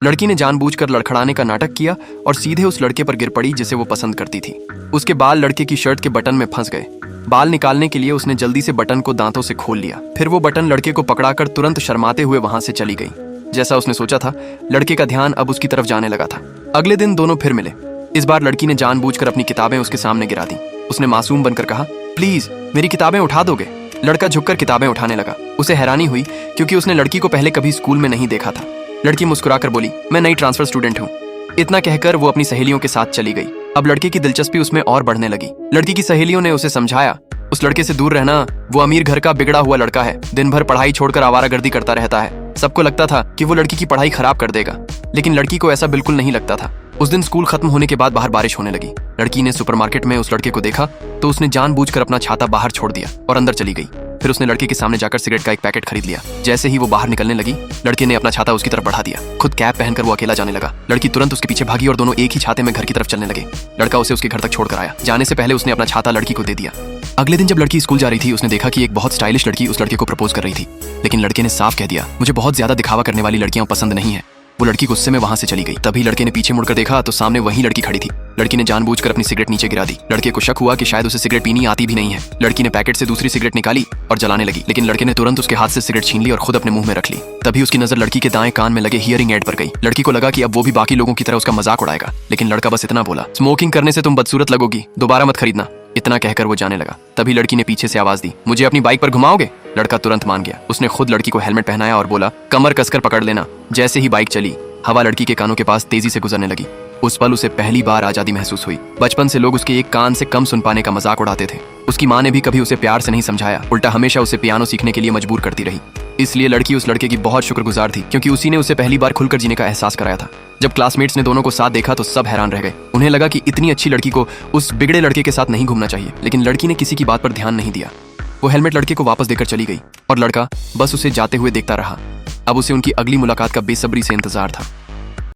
लड़की ने जानबूझकर लड़खड़ाने का नाटक किया और सीधे उस लड़के पर गिर पड़ी जिसे वो पसंद करती थी। उसके बाल लड़के की शर्ट के बटन में फंस गए। बाल निकालने के लिए उसने जल्दी से बटन को दांतों से खोल लिया। फिर वो बटन लड़के को पकड़ाकर तुरंत शर्माते हुए वहां से चली गई। जैसा उसने सोचा था, लड़के का ध्यान अब उसकी तरफ जाने लगा था। अगले दिन दोनों फिर मिले। इस बार लड़की ने जानबूझकर अपनी किताबें उसके सामने गिरा दी। उसने मासूम बनकर कहा, प्लीज मेरी किताबें उठा दोगे? लड़का झुककर किताबें उठाने लगा। उसे हैरानी हुई क्योंकि उसने लड़की को पहले कभी स्कूल में नहीं देखा था। लड़की मुस्कुराकर बोली, मैं नई ट्रांसफर स्टूडेंट हूँ। इतना कहकर वो अपनी सहेलियों के साथ चली गई। अब लड़के की दिलचस्पी उसमें और बढ़ने लगी। लड़की की सहेलियों ने उसे समझाया, उस लड़के से दूर रहना, वो अमीर घर का बिगड़ा हुआ लड़का है, दिन भर पढ़ाई छोड़कर आवारागर्दी करता रहता है। सबको लगता था कि वो लड़की की पढ़ाई खराब कर देगा, लेकिन लड़की को ऐसा बिल्कुल नहीं लगता था। उस दिन स्कूल खत्म होने के बाद बाहर बारिश होने लगी। लड़की ने सुपरमार्केट में उस लड़के को देखा तो उसने जानबूझकर अपना छाता बाहर छोड़ दिया और अंदर चली गई। फिर उसने लड़के के सामने जाकर सिगरेट का एक पैकेट खरीद लिया। जैसे ही वो बाहर निकलने लगी, लड़के ने अपना छाता उसकी तरफ बढ़ा दिया। खुद कैप पहनकर वो अकेला जाने लगा। लड़की तुरंत उसके पीछे भागी और दोनों एक ही छाते में घर की तरफ चलने लगे। लड़का उसे उसके घर तक छोड़कर आया। जाने से पहले उसने अपना छाता लड़की को दे दिया। अगले दिन जब लड़की स्कूल जा रही थी, उसने देखा कि एक बहुत स्टाइलिश लड़की उस लड़के को प्रपोज कर रही थी, लेकिन लड़के ने साफ कह दिया, मुझे बहुत ज्यादा दिखावा करने वाली लड़कियां पसंद नहीं है। वो लड़की गुस्से में वहां से चली गई। तभी लड़के ने पीछे मुड़कर देखा तो सामने वही लड़की खड़ी थी। लड़की ने जानबूझकर अपनी सिगरेट नीचे गिरा दी। लड़के को शक हुआ कि शायद उसे सिगरेट पीनी आती भी नहीं है। लड़की ने पैकेट से दूसरी सिगरेट निकाली और जलाने लगी, लेकिन लड़के ने तुरंत उसके हाथ से सिगरेट छीन ली और खुद अपने मुंह में रख ली। तभी उसकी नजर लड़की के दाएं कान में लगे हियरिंग एड पर गई। लड़की को लगा कि अब वो भी बाकी लोगों की तरह उसका मजाक उड़ाएगा, लेकिन लड़का बस इतना बोला, स्मोकिंग करने से तुम बदसूरत लगोगी, दोबारा मत खरीदना। इतना कहकर वो जाने लगा। तभी लड़की ने पीछे से आवाज दी, मुझे अपनी बाइक पर घुमाओगे? लड़का तुरंत मान गया। उसने खुद लड़की को हेलमेट पहनाया और बोला, कमर कसकर पकड़ लेना। जैसे ही बाइक चली, हवा लड़की के कानों के पास तेजी से गुजरने लगी। उस पल उसे पहली बार आजादी महसूस हुई। बचपन से लोग उसके एक कान से कम सुन पाने का मजाक उड़ाते थे। उसकी माँ ने भी कभी उसे प्यार से नहीं समझाया, उल्टा हमेशा उसे पियानो सीखने के लिए मजबूर करती रही। इसलिए लड़की उस लड़के की बहुत शुक्रगुजार थी, क्योंकि उसी ने उसे पहली बार खुलकर जीने का एहसास कराया था। जब क्लासमेट्स ने दोनों को साथ देखा तो सब हैरान रह गए। उन्हें लगा कि इतनी अच्छी लड़की को उस बिगड़े लड़के के साथ नहीं घूमना चाहिए, लेकिन लड़की ने किसी की बात पर ध्यान नहीं दिया। वो हेलमेट लड़के को वापस देकर चली गई और लड़का बस उसे जाते हुए देखता रहा। अब उसे उनकी अगली मुलाकात का बेसब्री से इंतजार था।